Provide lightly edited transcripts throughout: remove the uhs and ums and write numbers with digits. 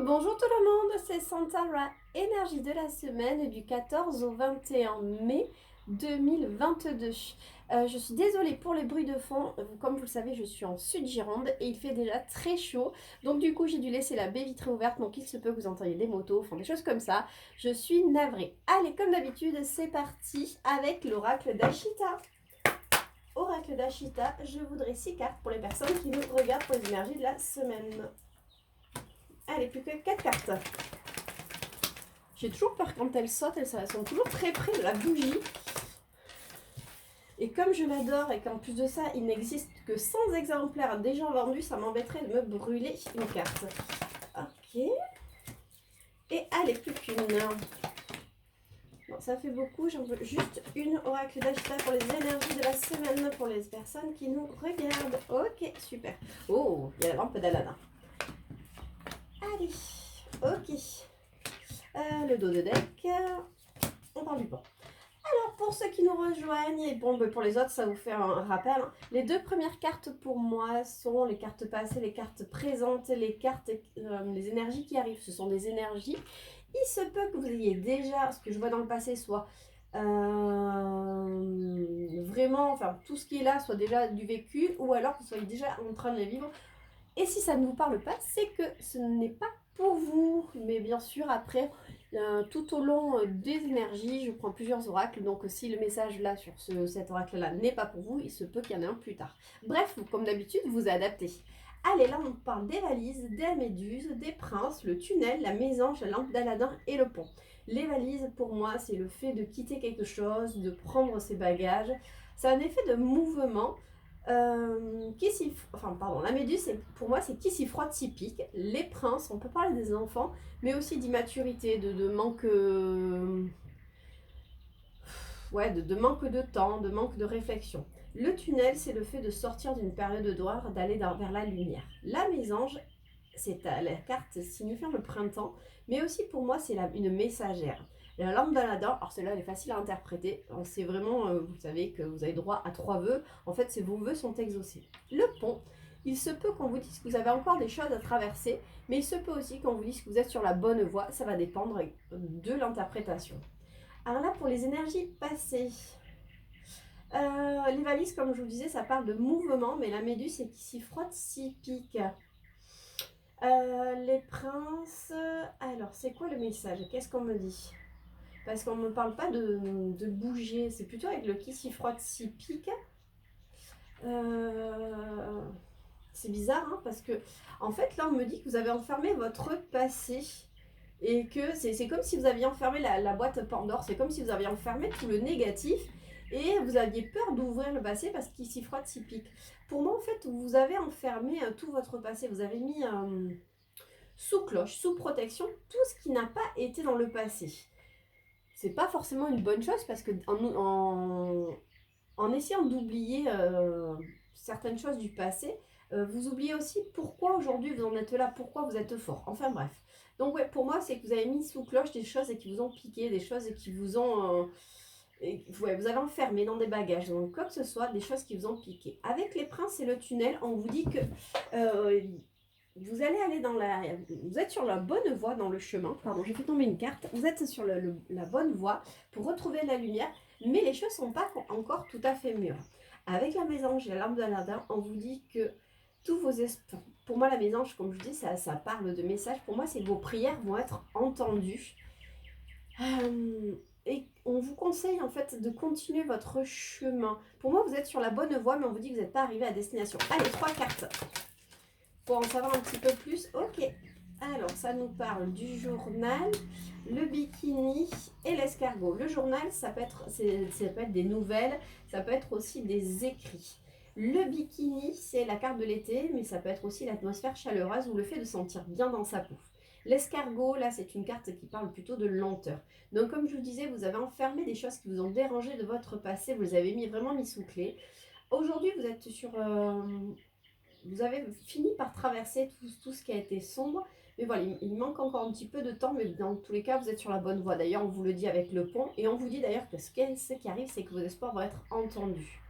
Bonjour tout le monde, c'est Santara, énergie de la semaine du 14 au 21 mai 2022. Je suis désolée pour les bruits de fond, comme vous le savez je suis en sud Gironde et il fait déjà très chaud, donc du coup j'ai dû laisser la baie vitrée ouverte, donc il se peut que vous entendiez des motos, enfin des choses comme ça. Je suis navrée. Allez, comme d'habitude, c'est parti avec l'oracle d'Ashita. Oracle d'Ashita, je voudrais 6 cartes pour les personnes qui nous regardent pour les énergies de la semaine. Allez, plus que 4 cartes. J'ai toujours peur quand elles sautent, elles sont toujours très près de la bougie. Et comme je l'adore et qu'en plus de ça, il n'existe que 100 exemplaires déjà vendus, ça m'embêterait de me brûler une carte. Ok. Et allez, plus qu'une. Bon, ça fait beaucoup, j'en veux juste une oracle d'Ashita pour les énergies de la semaine, pour les personnes qui nous regardent. Ok, super. Oh, il y a la lampe d'Aladin. Allez, ok. Le dos de deck. On parle du pont. Alors, pour ceux qui nous rejoignent, et bon, pour les autres, ça vous fait un rappel. Hein. Les deux premières cartes pour moi sont les cartes passées, les cartes présentes, les cartes, les énergies qui arrivent. Ce sont des énergies. Il se peut que vous ayez déjà, ce que je vois dans le passé, soit vraiment, enfin, tout ce qui est là soit déjà du vécu, ou alors que vous soyez déjà en train de les vivre. Et si ça ne vous parle pas, c'est que ce n'est pas pour vous. Mais bien sûr, après, tout au long des énergies, je prends plusieurs oracles. Donc si le message là sur cet oracle-là n'est pas pour vous, il se peut qu'il y en ait un plus tard. Bref, comme d'habitude, vous adaptez. Allez, là on parle des valises, des méduses, des princes, le tunnel, la mésange, la lampe d'Aladin et le pont. Les valises, pour moi, c'est le fait de quitter quelque chose, de prendre ses bagages. C'est un effet de mouvement. La méduse, pour moi, c'est qui s'y frotte s'y pique. Les princes, on peut parler des enfants, mais aussi d'immaturité, de manque, de manque de temps, de manque de réflexion. Le tunnel, c'est le fait de sortir d'une période noire, d'aller vers la lumière. La mésange, la carte signifiant le printemps, mais aussi pour moi, c'est une messagère. La lampe d'Aladin, alors celle-là, elle est facile à interpréter. C'est vraiment, vous savez que vous avez droit à 3 vœux. En fait, vos vœux sont exaucés. Le pont, il se peut qu'on vous dise que vous avez encore des choses à traverser, mais il se peut aussi qu'on vous dise que vous êtes sur la bonne voie. Ça va dépendre de l'interprétation. Alors là, pour les énergies passées, les valises, comme je vous disais, ça parle de mouvement, mais la méduse, c'est qui s'y frotte, s'y pique. Les princes, alors c'est quoi le message? Qu'est-ce qu'on me dit? Parce qu'on ne me parle pas de bouger, c'est plutôt avec le qui s'y frotte, s'y pique. C'est bizarre, hein, parce que en fait là on me dit que vous avez enfermé votre passé. Et que c'est comme si vous aviez enfermé la boîte Pandore, c'est comme si vous aviez enfermé tout le négatif et vous aviez peur d'ouvrir le passé parce qu'il s'y frotte, s'y pique. Pour moi, en fait, vous avez enfermé tout votre passé, vous avez mis sous cloche, sous protection, tout ce qui n'a pas été dans le passé. C'est pas forcément une bonne chose parce que en essayant d'oublier certaines choses du passé, vous oubliez aussi pourquoi aujourd'hui vous en êtes là, pourquoi vous êtes fort. Enfin bref. Donc ouais, pour moi, c'est que vous avez mis sous cloche des choses et qui vous ont piqué, des choses et qui vous ont... vous avez enfermé dans des bagages, donc quoi que ce soit, des choses qui vous ont piqué. Avec les princes et le tunnel, on vous dit que vous allez aller dans la... Vous êtes sur la bonne voie dans le chemin. Pardon, j'ai fait tomber une carte. Vous êtes sur la bonne voie pour retrouver la lumière, mais les choses ne sont pas encore tout à fait mûres. Avec la mésange et la lampe d'Aladin, on vous dit que tous vos espoirs... Pour moi, la mésange, comme je dis, ça parle de messages. Pour moi, c'est que vos prières vont être entendues. Et on vous conseille en fait de continuer votre chemin. Pour moi, vous êtes sur la bonne voie, mais on vous dit que vous n'êtes pas arrivé à destination. Allez, 3 cartes. Pour en savoir un petit peu plus, ok. Alors, ça nous parle du journal, le bikini et l'escargot. Le journal, ça peut être des nouvelles, ça peut être aussi des écrits. Le bikini, c'est la carte de l'été, mais ça peut être aussi l'atmosphère chaleureuse ou le fait de sentir bien dans sa peau. L'escargot, là, c'est une carte qui parle plutôt de lenteur. Donc, comme je vous disais, vous avez enfermé des choses qui vous ont dérangé de votre passé, vous les avez vraiment mis sous clé. Aujourd'hui, vous êtes sur... vous avez fini par traverser tout ce qui a été sombre. Mais voilà, il manque encore un petit peu de temps, mais dans tous les cas, vous êtes sur la bonne voie. D'ailleurs, on vous le dit avec le pont. Et on vous dit d'ailleurs que ce qui arrive, c'est que vos espoirs vont être entendus.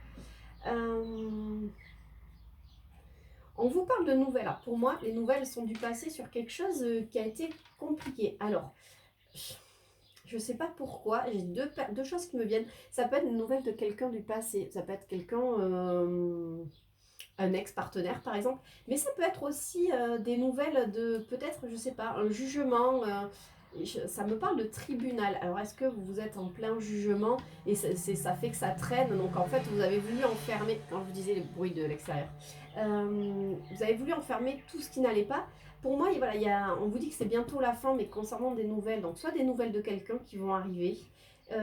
On vous parle de nouvelles. Alors, pour moi, les nouvelles sont du passé sur quelque chose qui a été compliqué. Alors, je ne sais pas pourquoi, j'ai deux choses qui me viennent. Ça peut être une nouvelle de quelqu'un du passé. Ça peut être quelqu'un, un ex-partenaire par exemple. Mais ça peut être aussi des nouvelles de peut-être, je ne sais pas, un jugement. Ça me parle de tribunal. Alors, est-ce que vous êtes en plein jugement et ça fait que ça traîne? Donc, en fait, vous avez voulu enfermer, quand je vous disais les bruits de l'extérieur, vous avez voulu enfermer tout ce qui n'allait pas. Pour moi, voilà, on vous dit que c'est bientôt la fin, mais concernant des nouvelles, donc soit des nouvelles de quelqu'un qui vont arriver,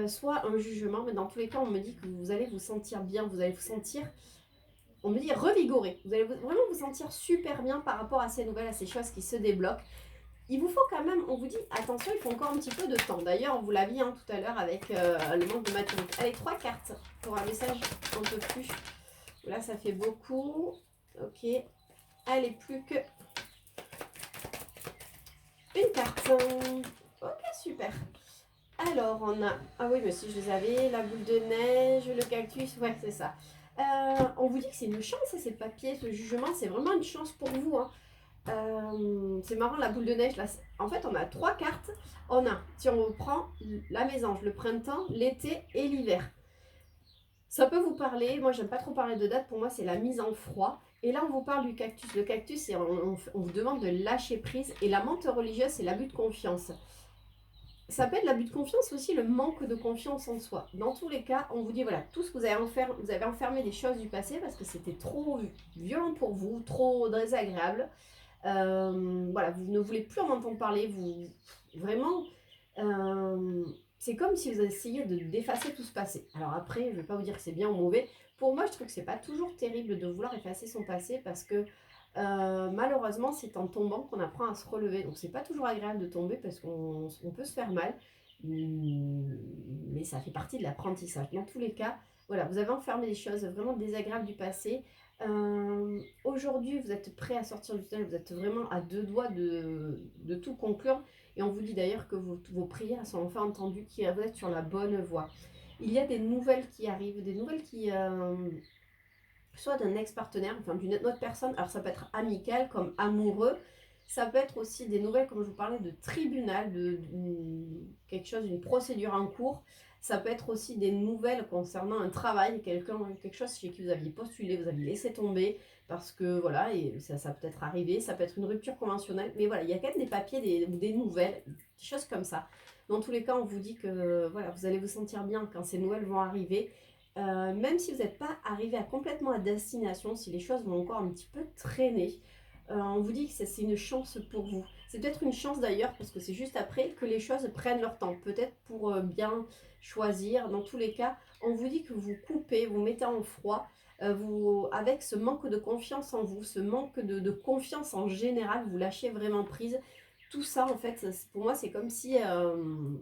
soit un jugement, mais dans tous les cas, on me dit que vous allez vous sentir bien, vous allez vous sentir, on me dit revigoré, vous allez vraiment vous sentir super bien par rapport à ces nouvelles, à ces choses qui se débloquent. Il vous faut quand même, on vous dit, attention, il faut encore un petit peu de temps. D'ailleurs, on vous l'a vu tout à l'heure avec le manque de maturité. Allez, 3 cartes pour un message un peu plus. Là, ça fait beaucoup. Ok. Allez, plus que une carte. Ok, super. Alors, on a... Ah oui, mais si je les avais, la boule de neige, le cactus, ouais, c'est ça. On vous dit que c'est une chance, ces papiers, ce jugement, c'est vraiment une chance pour vous. Hein. C'est marrant, la boule de neige, là. En fait, on a 3 cartes. On a, si on prend la mésange, le printemps, l'été et l'hiver. Ça peut vous parler, moi j'aime pas trop parler de date, pour moi c'est la mise en froid. Et là on vous parle du cactus. Le cactus, on vous demande de lâcher prise. Et la menthe religieuse, c'est l'abus de confiance. Ça peut être l'abus de confiance aussi, le manque de confiance en soi. Dans tous les cas, on vous dit voilà, tout ce que vous avez enfermé des choses du passé parce que c'était trop violent pour vous, trop désagréable. Voilà, vous ne voulez plus en entendre parler, vous vraiment, c'est comme si vous essayiez d'effacer tout ce passé. Alors après, je ne vais pas vous dire que c'est bien ou mauvais. Pour moi, je trouve que c'est pas toujours terrible de vouloir effacer son passé parce que malheureusement, c'est en tombant qu'on apprend à se relever. Donc c'est pas toujours agréable de tomber parce qu'on peut se faire mal, mais ça fait partie de l'apprentissage. Dans tous les cas, voilà, vous avez enfermé des choses vraiment désagréables du passé. Aujourd'hui, vous êtes prêt à sortir du tunnel, vous êtes vraiment à 2 doigts de tout conclure. Et on vous dit d'ailleurs que vos prières sont enfin entendues, que vous êtes sur la bonne voie. Il y a des nouvelles qui arrivent, des nouvelles qui... soit d'un ex-partenaire, enfin d'une autre personne. Alors ça peut être amical comme amoureux. Ça peut être aussi des nouvelles, comme je vous parlais, de tribunal, quelque chose, une procédure en cours. Ça peut être aussi des nouvelles concernant un travail, quelque chose chez qui vous aviez postulé, vous aviez laissé tomber, parce que voilà, et ça peut être arrivé, ça peut être une rupture conventionnelle, mais voilà, il y a quand même des papiers, des nouvelles, des choses comme ça. Dans tous les cas, on vous dit que voilà, vous allez vous sentir bien quand ces nouvelles vont arriver. Même si vous n'êtes pas arrivé complètement à destination, si les choses vont encore un petit peu traîner, on vous dit que c'est une chance pour vous. C'est peut-être une chance d'ailleurs, parce que c'est juste après que les choses prennent leur temps. Peut-être pour bien choisir. Dans tous les cas, on vous dit que vous coupez, vous mettez en froid. Avec ce manque de confiance en vous, ce manque de confiance en général, vous lâchez vraiment prise. Tout ça, en fait, pour moi, c'est comme si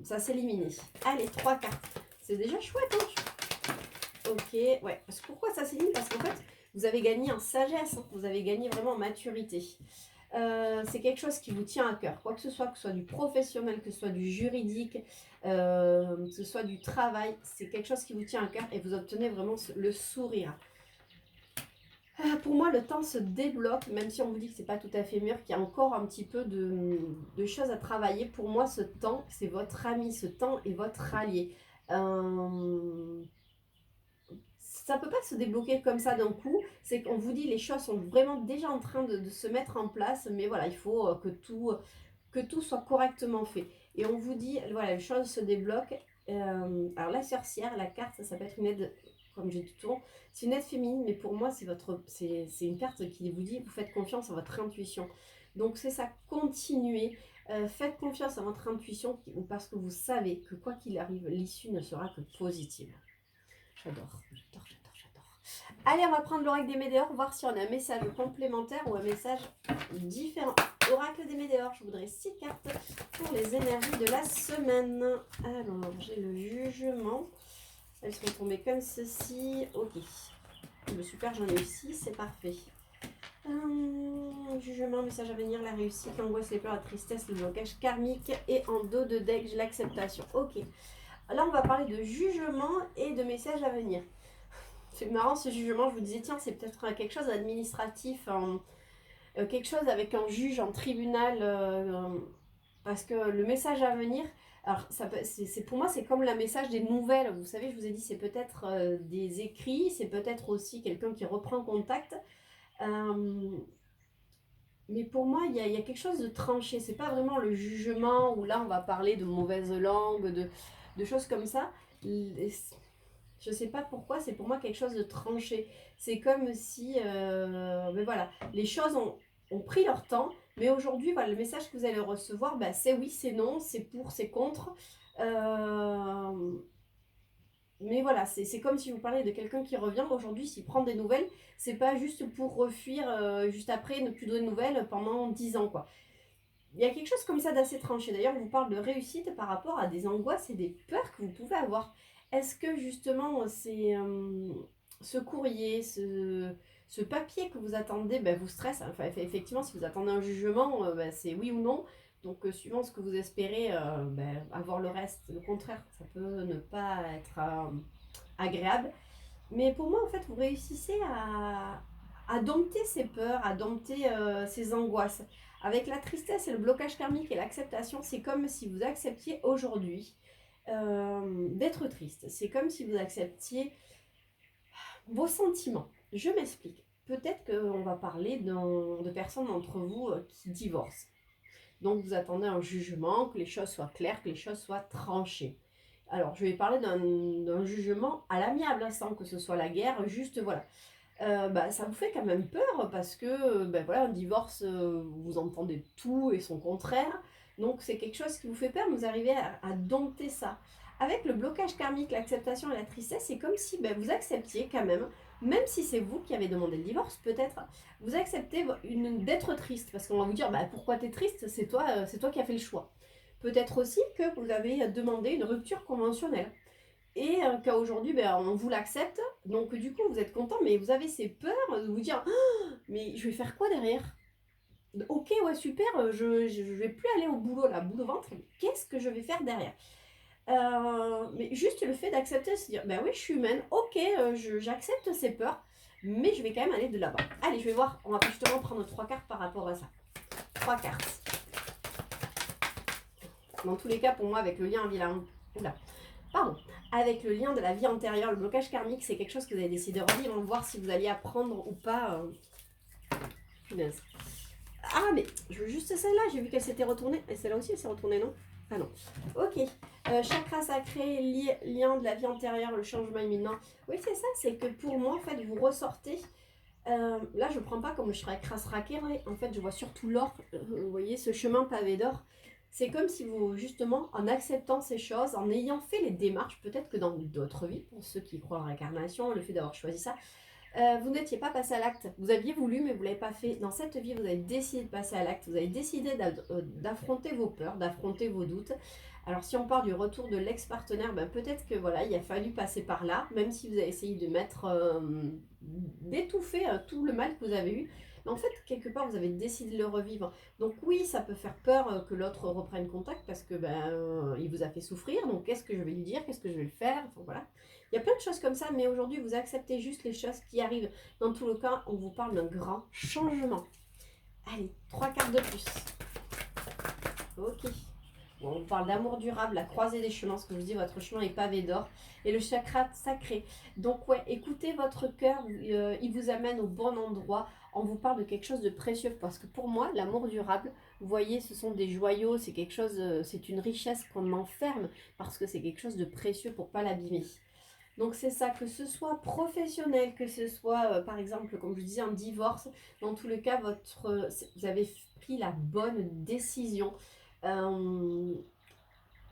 ça s'éliminait. Allez, 3 cartes. C'est déjà chouette, hein. Ok, ouais. Pourquoi ça s'élimine? Parce qu'en fait, vous avez gagné en sagesse, hein. Vous avez gagné vraiment en maturité. C'est quelque chose qui vous tient à cœur. Quoi que ce soit du professionnel, que ce soit du juridique, que ce soit du travail, c'est quelque chose qui vous tient à cœur et vous obtenez vraiment le sourire. Pour moi, le temps se débloque, même si on vous dit que c'est pas tout à fait mûr, qu'il y a encore un petit peu de choses à travailler. Pour moi, ce temps, c'est votre ami. Ce temps est votre allié. Ça peut pas se débloquer comme ça d'un coup. C'est qu'on vous dit les choses sont vraiment déjà en train de se mettre en place, mais voilà, il faut que tout soit correctement fait. Et on vous dit, voilà, les choses se débloquent. Alors la sorcière, la carte, ça peut être une aide, comme j'ai dit tout le temps, c'est une aide féminine, mais pour moi, c'est une carte qui vous dit, vous faites confiance à votre intuition. Donc c'est ça, continuez. Faites confiance à votre intuition parce que vous savez que quoi qu'il arrive, l'issue ne sera que positive. J'adore. Allez, on va prendre l'oracle des Médéors, voir si on a un message complémentaire ou un message différent. Oracle des Médéors, je voudrais 6 cartes pour les énergies de la semaine. Alors, j'ai le jugement. Elles sont tombées comme ceci. Ok. Super, j'en ai eu 6, c'est parfait. Jugement, message à venir, la réussite, l'angoisse, les peurs, la tristesse, le blocage karmique et en dos de deck, j'ai l'acceptation. Ok. Là, on va parler de jugement et de message à venir. C'est marrant ce jugement, je vous disais, tiens, c'est peut-être quelque chose d'administratif. quelque chose avec un juge en tribunal, parce que le message à venir, alors pour moi c'est comme le message des nouvelles, vous savez, je vous ai dit c'est peut-être des écrits, c'est peut-être aussi quelqu'un qui reprend contact, euh, mais pour moi il y a quelque chose de tranché, c'est pas vraiment le jugement où là on va parler de mauvaise langue, de choses comme ça. Je sais pas pourquoi, c'est pour moi quelque chose de tranché. C'est comme si, mais voilà, les choses ont pris leur temps, mais aujourd'hui, voilà, le message que vous allez recevoir, bah, c'est oui, c'est non, c'est pour, c'est contre. Euh, mais voilà, c'est comme si vous parliez de quelqu'un qui revient. Aujourd'hui, s'il prend des nouvelles, c'est pas juste pour refuir juste après, ne plus donner de nouvelles pendant 10 ans, quoi. Il y a quelque chose comme ça d'assez tranché. D'ailleurs, on vous parle de réussite par rapport à des angoisses et des peurs que vous pouvez avoir. Est-ce que justement, ce courrier, ce papier que vous attendez, ben, vous stresse? Enfin, effectivement, si vous attendez un jugement, ben, c'est oui ou non. Donc, suivant ce que vous espérez ben, avoir le reste, le contraire, ça peut ne pas être agréable. Mais pour moi, en fait, vous réussissez à dompter ces peurs, à dompter ces angoisses. Avec la tristesse et le blocage karmique et l'acceptation, c'est comme si vous acceptiez aujourd'hui d'être triste. C'est comme si vous acceptiez vos sentiments. Je m'explique. Peut-être qu'on va parler de personnes d'entre vous qui divorcent. Donc vous attendez un jugement, que les choses soient claires, que les choses soient tranchées. Alors je vais parler d'un jugement à l'amiable, hein, sans que ce soit la guerre, juste voilà. Bah, ça vous fait quand même peur parce que ben voilà, un divorce, vous entendez tout et son contraire. Donc c'est quelque chose qui vous fait peur, mais vous arrivez à dompter ça. Avec le blocage karmique, l'acceptation et la tristesse, c'est comme si ben, vous acceptiez quand même si c'est vous qui avez demandé le divorce, peut-être, vous acceptez d'être triste. Parce qu'on va vous dire, bah, pourquoi tu es triste, c'est toi qui as fait le choix. Peut-être aussi que vous avez demandé une rupture conventionnelle et qu'aujourd'hui ben, on vous l'accepte, donc du coup vous êtes content, mais vous avez ces peurs de vous dire ah, mais je vais faire quoi derrière? Ok, ouais, super, je vais plus aller au boulot, là, boule au ventre, mais qu'est-ce que je vais faire derrière? Mais juste le fait d'accepter, se dire ben oui, je suis humaine, ok, j'accepte ces peurs, mais je vais quand même aller de l'avant. Allez, je vais voir, on va justement prendre 3 cartes par rapport à ça. 3 cartes. Dans tous les cas, pour moi, avec le lien vilain. Oula. Pardon, avec le lien de la vie antérieure, le blocage karmique, c'est quelque chose que vous avez décidé de revivre, voir si vous alliez apprendre ou pas. Ah, mais je veux juste celle-là, j'ai vu qu'elle s'était retournée. Et celle-là aussi, elle s'est retournée, non? Ah non. Ok. Chakra sacré, lien de la vie antérieure, le changement imminent. Oui, c'est ça, c'est que pour moi, en fait, vous ressortez. Là, je ne prends pas comme le chakra sacré, en fait, je vois surtout l'or. Vous voyez, ce chemin pavé d'or. C'est comme si vous, justement, en acceptant ces choses, en ayant fait les démarches, peut-être que dans d'autres vies, pour ceux qui croient en réincarnation, le fait d'avoir choisi ça, vous n'étiez pas passé à l'acte. Vous aviez voulu, mais vous ne l'avez pas fait. Dans cette vie, vous avez décidé de passer à l'acte. Vous avez décidé d'affronter vos peurs, d'affronter vos doutes. Alors, si on parle du retour de l'ex-partenaire, ben, peut-être que voilà, il a fallu passer par là, même si vous avez essayé de mettre, d'étouffer tout le mal que vous avez eu. Mais en fait, quelque part, vous avez décidé de le revivre. Donc oui, ça peut faire peur que l'autre reprenne contact parce que il vous a fait souffrir. Donc qu'est-ce que je vais lui dire? Qu'est-ce que je vais le faire? Enfin, voilà. Il y a plein de choses comme ça, mais aujourd'hui, vous acceptez juste les choses qui arrivent. Dans tout le cas, on vous parle d'un grand changement. Allez, 3 cartes de plus. Ok. Bon, on parle d'amour durable, la croisée des chemins, ce que je vous dis, votre chemin est pavé d'or. Et le chakra sacré. Donc ouais, écoutez votre cœur, il vous amène au bon endroit. On vous parle de quelque chose de précieux. Parce que pour moi, l'amour durable, vous voyez, ce sont des joyaux, c'est quelque chose, c'est une richesse qu'on enferme parce que c'est quelque chose de précieux pour ne pas l'abîmer. Donc c'est ça, que ce soit professionnel, que ce soit par exemple, comme je vous disais, un divorce, dans tous les cas, vous avez pris la bonne décision. Euh,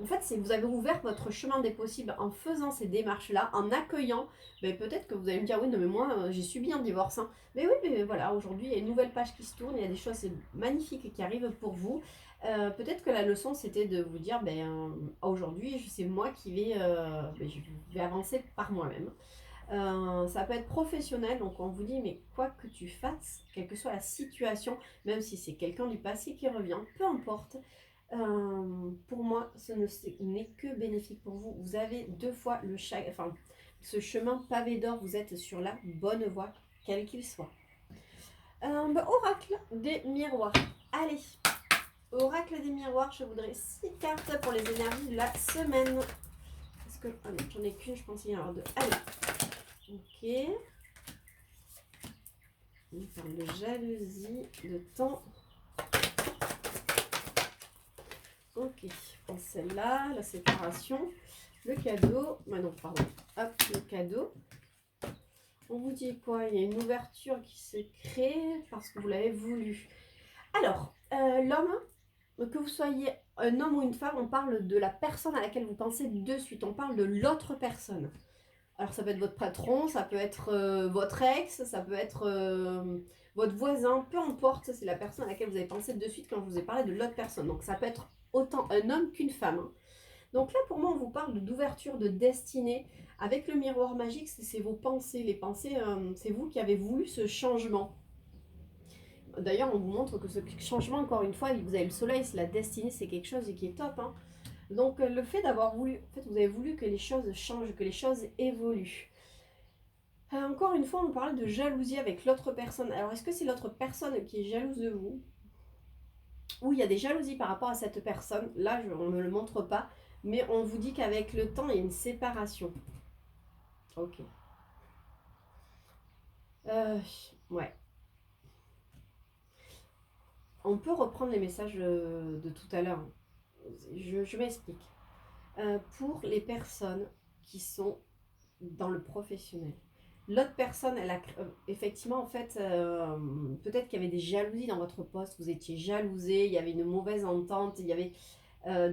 En fait, vous avez ouvert votre chemin des possibles en faisant ces démarches-là, en accueillant. Mais peut-être que vous allez me dire, oui, non, mais moi, j'ai subi un divorce, hein. Mais oui, mais voilà, aujourd'hui, il y a une nouvelle page qui se tourne, il y a des choses magnifiques qui arrivent pour vous. Peut-être que la leçon, c'était de vous dire, aujourd'hui, c'est moi qui je vais avancer par moi-même. Ça peut être professionnel, donc on vous dit, mais quoi que tu fasses, quelle que soit la situation, même si c'est quelqu'un du passé qui revient, peu importe, pour moi, ce n'est que bénéfique pour vous. Vous avez 2 fois ce chemin pavé d'or, vous êtes sur la bonne voie, quel qu'il soit. Oracle des miroirs. Allez, oracle des miroirs, je voudrais 6 cartes pour les énergies de la semaine. Est-ce que... Ah non, j'en ai qu'une, je pense qu'il y en a deux. Allez. Ok. On parle de jalousie, de temps. Ok, on prend celle-là, la séparation, le cadeau. Non, pardon. Hop, le cadeau. On vous dit quoi? Il y a une ouverture qui se crée parce que vous l'avez voulu. Alors, l'homme, que vous soyez un homme ou une femme, on parle de la personne à laquelle vous pensez de suite. On parle de l'autre personne. Alors, ça peut être votre patron, ça peut être votre ex, ça peut être votre voisin, peu importe. C'est la personne à laquelle vous avez pensé de suite quand je vous ai parlé de l'autre personne. Donc, ça peut être autant un homme qu'une femme. Hein. Donc là, pour moi, on vous parle d'ouverture, de destinée. Avec le miroir magique, c'est vos pensées. Les pensées, c'est vous qui avez voulu ce changement. D'ailleurs, on vous montre que ce changement, encore une fois, vous avez le soleil, c'est la destinée, c'est quelque chose qui est top. Hein. Donc le fait d'avoir voulu, en fait, vous avez voulu que les choses changent, que les choses évoluent. Encore une fois, on parle de jalousie avec l'autre personne. Alors, est-ce que c'est l'autre personne qui est jalouse de vous? Ou il y a des jalousies par rapport à cette personne? Là, on ne me le montre pas. Mais on vous dit qu'avec le temps, il y a une séparation. Ok. Ouais. On peut reprendre les messages de tout à l'heure. Je m'explique. Pour les personnes qui sont dans le professionnel. L'autre personne, elle a effectivement, en fait, peut-être qu'il y avait des jalousies dans votre poste, vous étiez jalousé, il y avait une mauvaise entente, il y avait euh,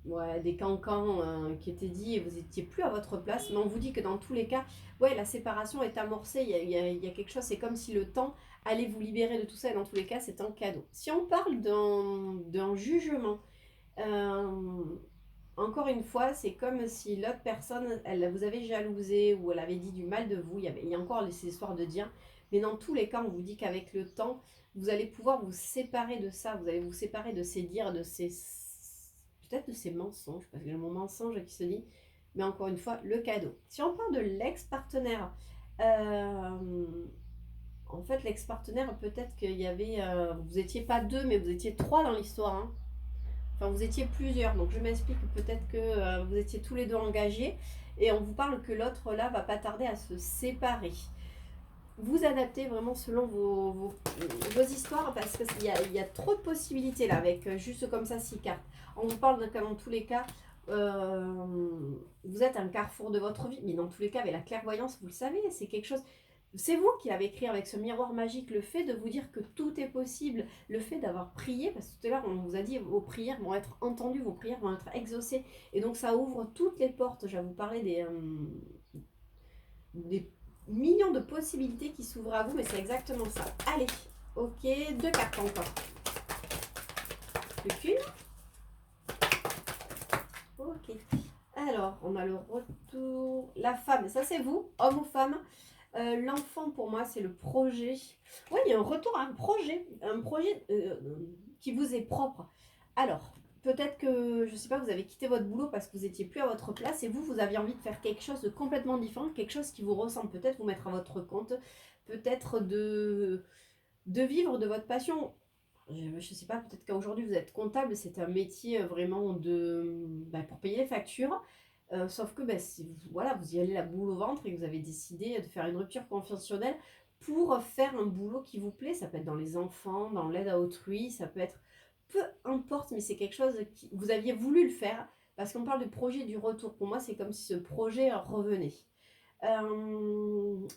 ouais, des cancans qui étaient dits et vous n'étiez plus à votre place. Mais on vous dit que dans tous les cas, ouais, la séparation est amorcée, il y a quelque chose, c'est comme si le temps allait vous libérer de tout ça et dans tous les cas, c'est un cadeau. Si on parle d'un jugement, euh, encore une fois, c'est comme si l'autre personne, elle vous avait jalousé ou elle avait dit du mal de vous. Il y a encore ces histoires de dire. Mais dans tous les cas, on vous dit qu'avec le temps, vous allez pouvoir vous séparer de ça. Vous allez vous séparer de ces dires, de ces... peut-être de ces mensonges, parce que le mot mensonge qui se dit. Mais encore une fois, le cadeau. Si on parle de l'ex-partenaire, en fait, l'ex-partenaire, peut-être qu'il y avait... vous n'étiez pas deux, mais vous étiez trois dans l'histoire. Hein. Enfin, vous étiez plusieurs, donc je m'explique peut-être que vous étiez tous les deux engagés et on vous parle que l'autre là va pas tarder à se séparer. Vous adaptez vraiment selon vos histoires parce qu'il y a trop de possibilités là avec juste comme ça 6 cartes. On vous parle dans tous les cas, vous êtes à un carrefour de votre vie, mais dans tous les cas avec la clairvoyance, vous le savez, c'est quelque chose... C'est vous qui l'avez écrit avec ce miroir magique, le fait de vous dire que tout est possible, le fait d'avoir prié, parce que tout à l'heure on vous a dit vos prières vont être entendues, vos prières vont être exaucées, et donc ça ouvre toutes les portes. Je vais vous parler des millions de possibilités qui s'ouvrent à vous, mais c'est exactement ça. Allez, ok, 2 cartes encore. Plus qu'une. Ok. Alors, on a le retour. La femme, ça c'est vous, homme ou femme. L'enfant, pour moi, c'est le projet. Oui, il y a un retour à un projet qui vous est propre. Alors, peut-être que, je ne sais pas, vous avez quitté votre boulot parce que vous n'étiez plus à votre place et vous aviez envie de faire quelque chose de complètement différent, quelque chose qui vous ressemble. Peut-être vous mettre à votre compte, peut-être de vivre de votre passion. Je ne sais pas, peut-être qu'aujourd'hui vous êtes comptable, c'est un métier vraiment pour payer les factures. Sauf que si voilà, vous y allez la boule au ventre et que vous avez décidé de faire une rupture conventionnelle pour faire un boulot qui vous plaît, ça peut être dans les enfants, dans l'aide à autrui, ça peut être peu importe, mais c'est quelque chose que vous aviez voulu le faire parce qu'on parle du projet du retour. Pour moi, c'est comme si ce projet revenait.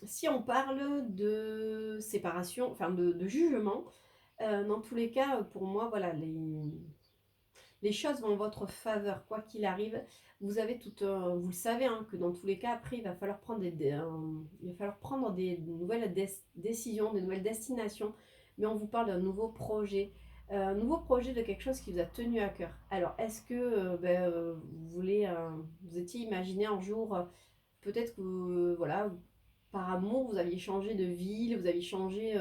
Si on parle de séparation, enfin de jugement, dans tous les cas, pour moi, voilà, les choses vont en votre faveur, quoi qu'il arrive. Vous avez vous le savez, hein, que dans tous les cas, après, il va falloir prendre des nouvelles décisions, des nouvelles destinations. Mais on vous parle d'un nouveau projet de quelque chose qui vous a tenu à cœur. Alors, est-ce que vous étiez imaginé un jour, peut-être que, voilà, par amour, vous aviez changé de ville, vous aviez changé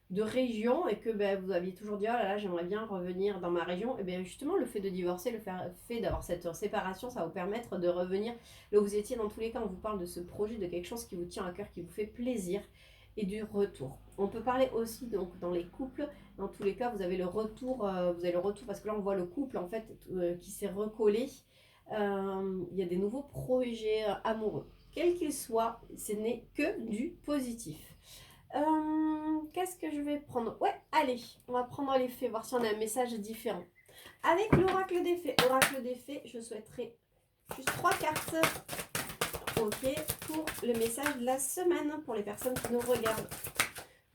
de région et que vous aviez toujours dit oh là là j'aimerais bien revenir dans ma région, et bien justement le fait de divorcer, fait d'avoir cette séparation, ça va vous permettre de revenir là où vous étiez. Dans tous les cas, on vous parle de ce projet, de quelque chose qui vous tient à cœur, qui vous fait plaisir et du retour. On peut parler aussi donc dans les couples. Dans tous les cas, vous avez le retour, parce que là on voit le couple en fait qui s'est recollé. Il y a des nouveaux projets amoureux. Quel qu'il soit, ce n'est que du positif. Qu'est-ce que je vais prendre? Ouais, allez, on va prendre les faits, voir si on a un message différent. Avec l'oracle des faits. Oracle des faits, je souhaiterais juste 3 cartes. Ok, pour le message de la semaine, pour les personnes qui nous regardent.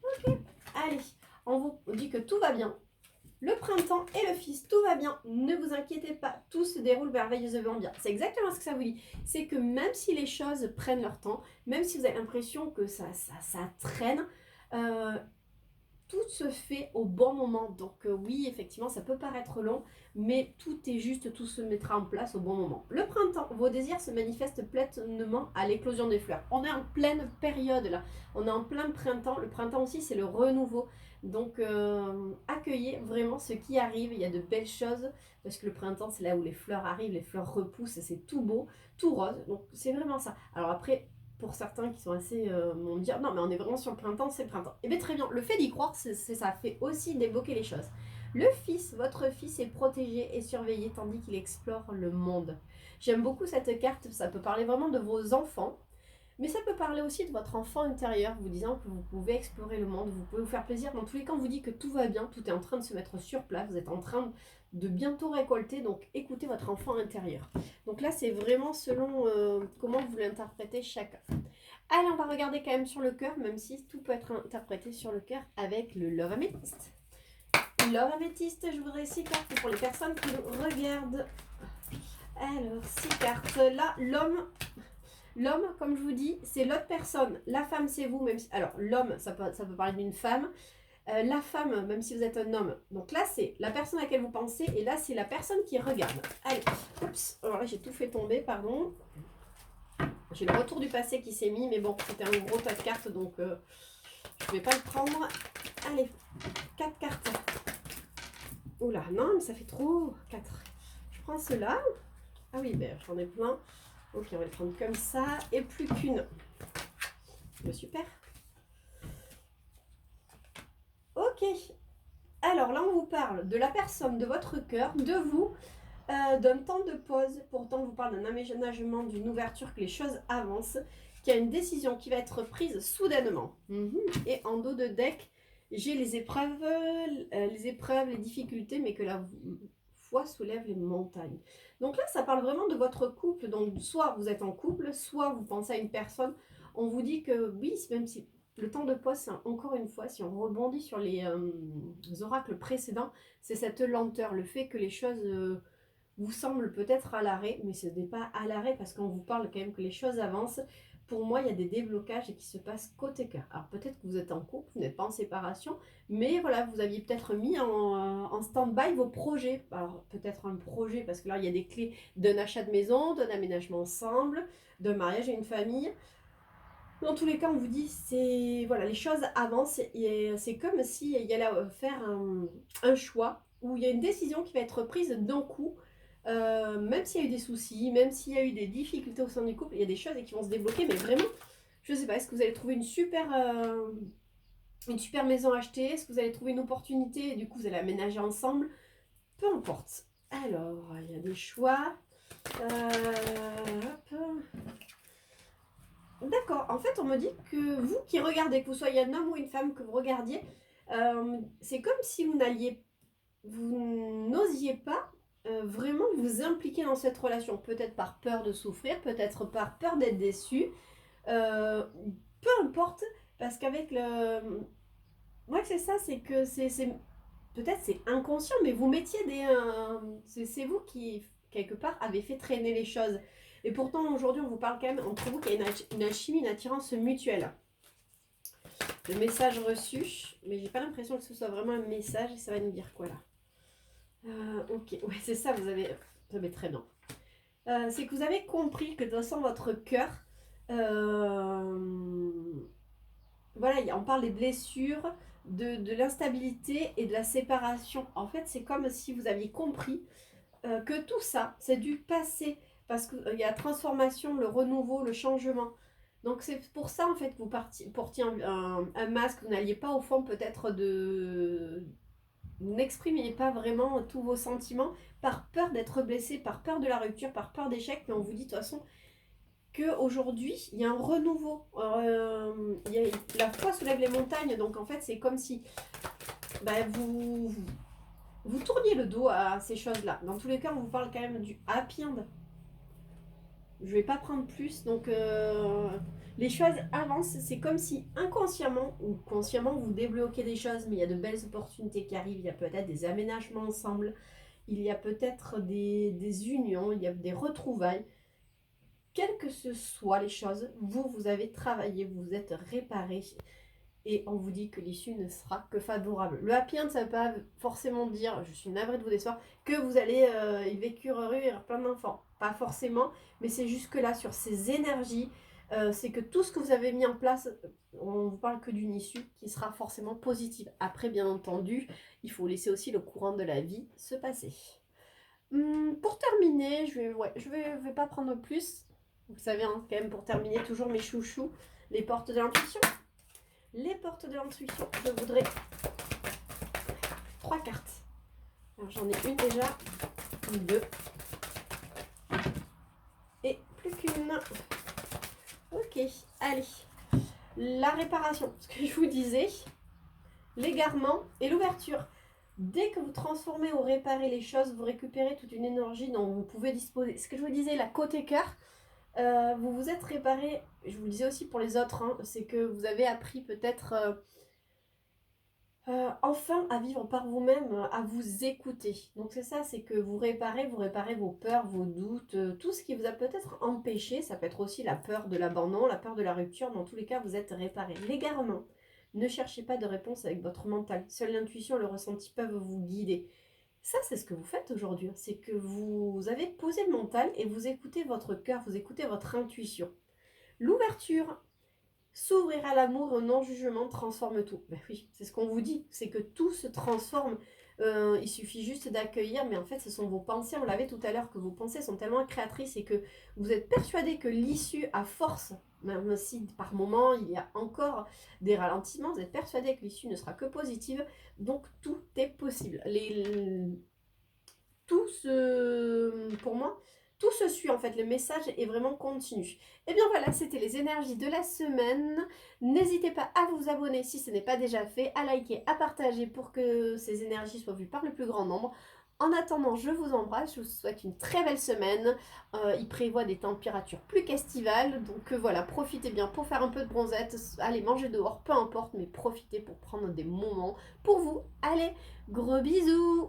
Ok, allez, on vous dit que tout va bien. Le printemps et le fils, tout va bien. Ne vous inquiétez pas, tout se déroule merveilleusement bien. C'est exactement ce que ça vous dit. C'est que même si les choses prennent leur temps, même si vous avez l'impression que ça traîne, tout se fait au bon moment. Donc oui, effectivement, ça peut paraître long, mais tout est juste, tout se mettra en place au bon moment. Le printemps, vos désirs se manifestent pleinement à l'éclosion des fleurs. On est en pleine période là, on est en plein printemps. Le printemps aussi, c'est le renouveau. Donc accueillez vraiment ce qui arrive, il y a de belles choses, parce que le printemps, c'est là où les fleurs arrivent, les fleurs repoussent, c'est tout beau, tout rose. Donc c'est vraiment ça. Alors après, pour certains qui sont assez vont me dire non mais on est vraiment sur le printemps, c'est le printemps. Et bien très bien, le fait d'y croire, ça fait aussi débloquer les choses. Le fils, votre fils est protégé et surveillé tandis qu'il explore le monde. J'aime beaucoup cette carte, ça peut parler vraiment de vos enfants, mais ça peut parler aussi de votre enfant intérieur, vous disant que vous pouvez explorer le monde, vous pouvez vous faire plaisir. Dans tous les cas, on vous dit que tout va bien, tout est en train de se mettre sur place, vous êtes en train de bientôt récolter, donc écoutez votre enfant intérieur. Donc là, c'est vraiment selon comment vous l'interprétez chacun. Allez, on va regarder quand même sur le cœur, même si tout peut être interprété sur le cœur avec le Love Amethyst. Love Amethyst, je voudrais 6 cartes pour les personnes qui nous regardent. Alors, 6 cartes. Là, l'homme, comme je vous dis, c'est l'autre personne. La femme, c'est vous. Même si... Alors, l'homme, ça peut parler d'une femme. La femme, même si vous êtes un homme. Donc là, c'est la personne à laquelle vous pensez. Et là, c'est la personne qui regarde. Allez, oups. Alors là, j'ai tout fait tomber, pardon. J'ai le retour du passé qui s'est mis. Mais bon, c'était un gros tas de cartes. Donc, je ne vais pas le prendre. Allez, 4 cartes. Oula, non, mais ça fait trop. 4. Je prends cela. Ah oui, ben, j'en ai plein. Ok, on va le prendre comme ça. Et plus qu'une. Super. Ok. Alors là, on vous parle de la personne de votre cœur, de vous, d'un temps de pause. Pourtant, on vous parle d'un aménagement, d'une ouverture, que les choses avancent, qu'il y a une décision qui va être prise soudainement. Et en dos de deck, j'ai les épreuves, les difficultés, mais que la foi soulève les montagnes. Donc là, ça parle vraiment de votre couple. Donc soit vous êtes en couple, soit vous pensez à une personne. On vous dit que oui, même si le temps de pause, c'est encore une fois, si on rebondit sur les oracles précédents, c'est cette lenteur, le fait que les choses vous semblent peut-être à l'arrêt, mais ce n'est pas à l'arrêt parce qu'on vous parle quand même que les choses avancent. Pour moi, il y a des déblocages qui se passent côté cœur. Alors peut-être que vous êtes en couple, vous n'êtes pas en séparation, mais voilà, vous aviez peut-être mis en stand-by vos projets. Alors peut-être un projet, parce que là, il y a des clés d'un achat de maison, d'un aménagement ensemble, d'un mariage et une famille. Dans tous les cas, on vous dit, c'est voilà, les choses avancent et c'est comme s'il y allait faire un choix où il y a une décision qui va être prise d'un coup. Même s'il y a eu des soucis, même s'il y a eu des difficultés au sein du couple, il y a des choses qui vont se débloquer, mais vraiment, je ne sais pas, est-ce que vous allez trouver une super maison achetée? Est-ce que vous allez trouver une opportunité et du coup vous allez aménager ensemble? Peu importe. Alors, il y a des choix. Hop. D'accord, en fait on me dit que vous qui regardez, que vous soyez un homme ou une femme, que vous regardiez, c'est comme si vous n'osiez pas vraiment vous impliquer dans cette relation, peut-être par peur de souffrir, peut-être par peur d'être déçu, peu importe, parce qu'avec le... Moi c'est ça, c'est que peut-être c'est inconscient, mais vous mettiez c'est vous qui, quelque part, avez fait traîner les choses. Et pourtant, aujourd'hui, on vous parle quand même, entre vous, qu'il y a une alchimie, une attirance mutuelle. Le message reçu, mais j'ai pas l'impression que ce soit vraiment un message, et ça va nous dire quoi là? Ok, ouais, c'est ça, vous avez très bien. C'est que vous avez compris que de toute façon, votre cœur, voilà, on parle des blessures, de l'instabilité et de la séparation. En fait, c'est comme si vous aviez compris que tout ça, c'est du passé. Parce qu'il y a la transformation, le renouveau, le changement. Donc c'est pour ça en fait que vous portiez un masque, vous n'alliez pas au fond peut-être de... Vous n'exprimiez pas vraiment tous vos sentiments par peur d'être blessé, par peur de la rupture, par peur d'échec, mais on vous dit de toute façon qu'aujourd'hui, il y a un renouveau. La foi soulève les montagnes, donc en fait c'est comme si vous tourniez le dos à ces choses-là. Dans tous les cas, on vous parle quand même du happy end. Je vais pas prendre plus, donc les choses avancent. C'est comme si inconsciemment ou consciemment vous débloquez des choses, mais il y a de belles opportunités qui arrivent. Il y a peut-être des aménagements ensemble, il y a peut-être des unions, il y a des retrouvailles. Quelles que ce soit les choses, vous avez travaillé, vous vous êtes réparé. Et on vous dit que l'issue ne sera que favorable. Le happy end, ça ne veut pas forcément dire, je suis navrée de vous décevoir, que vous allez y vécure heureux et avoir plein d'enfants. Pas forcément, mais c'est jusque là, sur ces énergies, c'est que tout ce que vous avez mis en place, on ne vous parle que d'une issue qui sera forcément positive. Après, bien entendu, il faut laisser aussi le courant de la vie se passer. Pour terminer, je vais pas prendre plus. Vous savez, hein, quand même, pour terminer, toujours mes chouchous, les portes de l'intuition. Les portes de l'intuition, je voudrais 3 cartes. Alors j'en ai une déjà, une, deux, et plus qu'une. Ok, allez. La réparation, ce que je vous disais, l'égarement et l'ouverture. Dès que vous transformez ou réparez les choses, vous récupérez toute une énergie dont vous pouvez disposer. Ce que je vous disais, la côté cœur, vous vous êtes réparé, je vous le disais aussi pour les autres, hein, c'est que vous avez appris peut-être enfin à vivre par vous-même, à vous écouter. Donc c'est ça, c'est que vous réparez vos peurs, vos doutes, tout ce qui vous a peut-être empêché. Ça peut être aussi la peur de l'abandon, la peur de la rupture. Dans tous les cas, vous êtes réparé. L'égarement, ne cherchez pas de réponse avec votre mental. Seule l'intuition et le ressenti peuvent vous guider. Ça, c'est ce que vous faites aujourd'hui. C'est que vous avez posé le mental et vous écoutez votre cœur, vous écoutez votre intuition. L'ouverture, s'ouvrir à l'amour, au non-jugement transforme tout. Ben oui, c'est ce qu'on vous dit, c'est que tout se transforme. Il suffit juste d'accueillir, mais en fait, ce sont vos pensées. On l'avait tout à l'heure, que vos pensées sont tellement créatrices et que vous êtes persuadé que l'issue, à force, même si par moment il y a encore des ralentissements, vous êtes persuadé que l'issue ne sera que positive. Donc tout est possible. Pour moi, tout se suit en fait, le message est vraiment continu. Et bien voilà, c'était les énergies de la semaine. N'hésitez pas à vous abonner si ce n'est pas déjà fait, à liker, à partager pour que ces énergies soient vues par le plus grand nombre. En attendant, je vous embrasse, je vous souhaite une très belle semaine. Il prévoit des températures plus qu'estivales, donc voilà, profitez bien pour faire un peu de bronzette, allez manger dehors, peu importe, mais profitez pour prendre des moments pour vous. Allez, gros bisous!